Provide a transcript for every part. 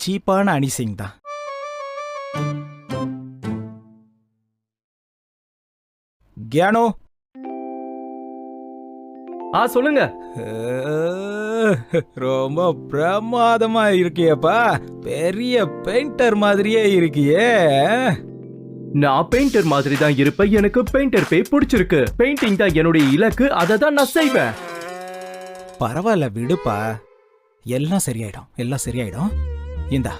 சீப்பான அனிசிங் தான். கியானோ, சொல்லுங்க. ரொம்ப பிரமாதமா இருக்கியப்பா. பெரிய பெயிண்டர் மாதிரியே இருக்கியே. நான் பெயிண்டர் மாதிரி தான் இருப்பேன். எனக்கு பெயிண்டர் பே பிடிச்சிருக்கு. பெயிண்டிங் தான் என்னுடைய இலக்கு. அதை தான் நான் செய்வேன். பரவாயில்ல விடுப்பா, எல்லாம் சரியாயிடும், எல்லாம் சரியாயிடும். இந்தா.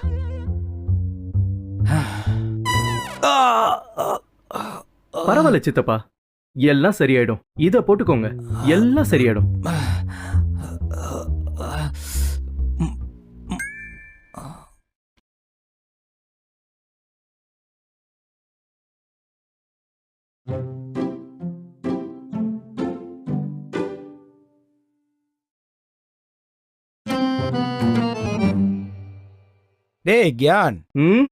பரவாயில்ல சித்தப்பா, எல்லாம் சரியாயிடும். இத போட்டுக்கோங்க, எல்லாம் சரியாயிடும். டேய் கியான், ம்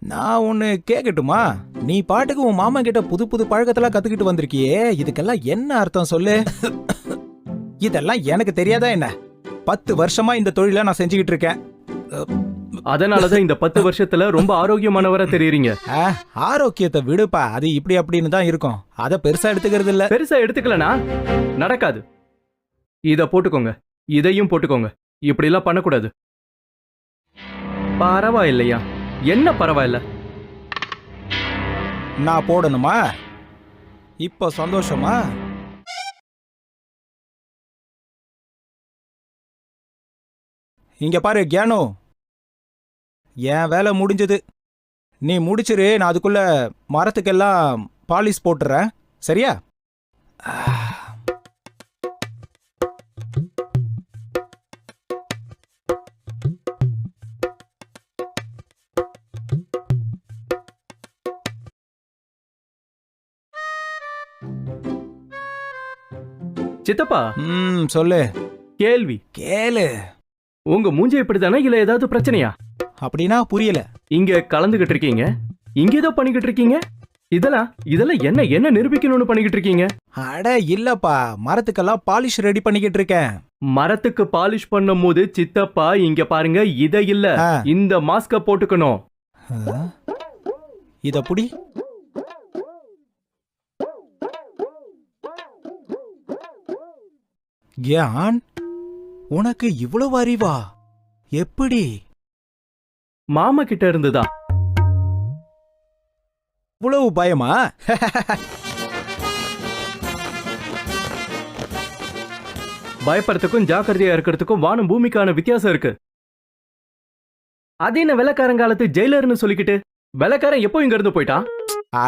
நான் ஒன்னு கேக்கட்டுமா? நீ பாட்டுக்கு உன் மாமா கிட்ட புது புது பழக்கத்தெல்லாம் கத்துக்கிட்டு வந்திருக்கியே, இதுக்கெல்லாம் என்ன அர்த்தம் சொல்லு? இதெல்லாம் எனக்கு தெரியாதா என்ன? 10 வருஷமா இந்த தொழில நான் செஞ்சுக்கிட்டு இருக்கேன். அதனாலதான் இந்த 10 வருஷத்துல ரொம்ப ஆரோக்கியமானவரா தெரியுறீங்க. ஆரோக்கியத்தை விடுப்பா, அது இப்படி அப்படின்னு தான் இருக்கும். அத பெருசா எடுத்துக்கிறது இல்ல. பெருசா எடுத்துக்கலனா நடக்காது. இத போட்டுக்கோங்க, இதையும் போட்டுக்கோங்க. இப்படி எல்லாம் பண்ணக்கூடாது. பரவாயில்லையா? என்ன பரவாயில்ல? நான் போடணுமா? இப்ப சந்தோஷமா? இங்க பாரு கியானோ, என் வேலை முடிஞ்சது. நீ முடிச்சிரு, நான் அதுக்குள்ள மரத்துக்கெல்லாம் பாலிஷ் போட்டுறேன். சரியா? சித்தப்பா, சொல்லு. கேள்வி கேளு. உங்க மூஞ்சி இப்படிதானே, இல்ல ஏதாவது பிரச்சனையா? அப்படின்னா புரியல. இங்க கலந்துகிட்டு இருக்கீங்க, இங்க ஏதோ பண்ணிக்கிட்டு இருக்கீங்க. இதெல்லாம் என்ன என்ன நிரூபிக்கணும்னு பண்ணிக்கிட்டு இருக்கீங்க? அட இல்லப்பா, மரத்துக்கெல்லாம் பாலிஷ் ரெடி பண்ணிக்கிட்டு இருக்கேன். மரத்துக்கு பாலிஷ் பண்ணும் போது சித்தப்பா இங்க பாருங்க, இத இல்ல, இந்த மாஸ்க போட்டுக்கணும். இத புடி. கியான், உனக்கு இவ்வளவு அறிவா? எப்படி? மாமா கிட்ட இருந்துதான். இவ்வளவு பயமா? பயப்படுறதுக்கும் ஜாக்கிரதையா இருக்கிறதுக்கும் வானம் பூமிக்கான வித்தியாசம் இருக்கு. அது என்ன வெள்ளக்காரங்காலத்து ஜெயிலர்னு சொல்லிக்கிட்டு? வெள்ளக்காரன் எப்போ இங்க இருந்து போயிட்டான்?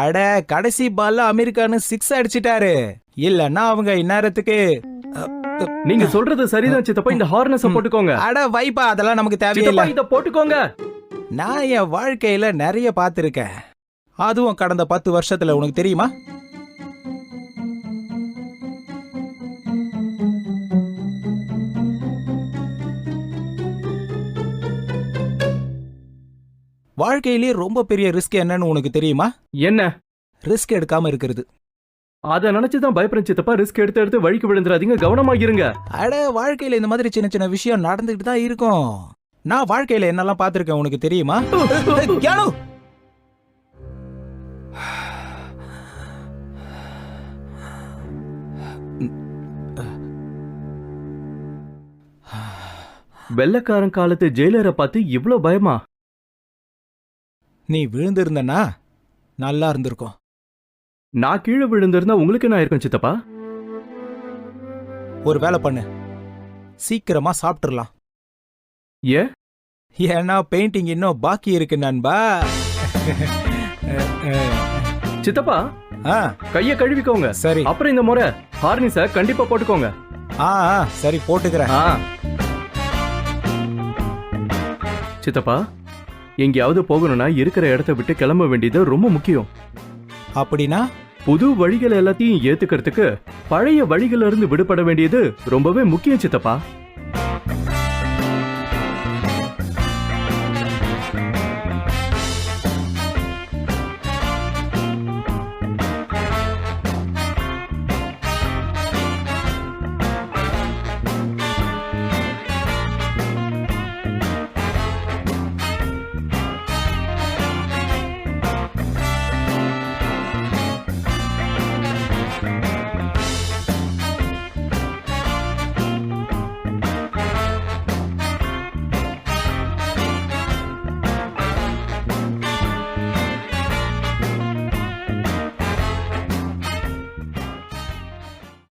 அட, கடைசி பால்ல அமெரிக்கான்னு 6 அடிச்சிட்டாரு. இல்லன்னா அவங்க இந்நேரத்துக்கு. நீங்க சொல்றது சரிதான் சித்தப்பா. இந்த ஹார்னஸ் போட்டுக்கோங்க. அட வைப்பா, அதெல்லாம் நமக்கு தேவையில்லை. இத போட்டுக்கோங்க. நான் என் வாழ்க்கையில நிறைய பார்த்திருக்கேன், அதுவும் கடந்த 10 வருஷத்துல. உனக்கு தெரியுமா? வாழ்க்கையிலேயே ரொம்ப பெரிய ரிஸ்க் என்னன்னு உனக்கு தெரியுமா? என்ன? ரிஸ்க் எடுக்காம இருக்கிறது. அத நினைச்சுதான் பயப்படுறேன் சித்தப்பா. ரிஸ்க் எடுத்து வழிக்கு விழுந்துடாதீங்க, கவனமா இருங்க. அட, வாழ்க்கையில இந்த மாதிரி சின்ன சின்ன விஷயம் நடந்துகிட்டு தான் இருக்கும். நான் வாழ்க்கையில என்னெல்லாம் பார்த்திருக்கேன் உனக்கு தெரியுமா? வெள்ளக்காரன் காலத்து ஜெயிலரை பார்த்து இவ்ளோ பயமா? நீ விழுந்திருந்தனா நல்லா இருந்திருக்கும். நான் கீழே விழுந்திருந்தா உங்களுக்கு என்ன ஆயிருக்கும் சித்தப்பா? ஒரு வேலை பண்ணு, சீக்கிரமா சாப்பிட்டுறலாம். ஏன்னா பெயிண்டிங் இன்னும் பாக்கி இருக்கு நண்பா. சித்தப்பா, கைய கழுவிக்கோங்க. சரி. அப்புறம் இந்த முறை ஹார்னிஸ கண்டிப்பா போட்டுக்கோங்க. சரி, போட்டுக்கிறேன். சித்தப்பா, எங்கேயாவது போகணும்னா இருக்கிற இடத்த விட்டு கிளம்ப வேண்டியது ரொம்ப முக்கியம். அப்படின்னா புது வழிகள் எல்லாத்தையும் ஏத்துக்கிறதுக்கு பழைய வழிகள் இருந்து விடுபட வேண்டியது ரொம்பவே முக்கியம் சித்தப்பா.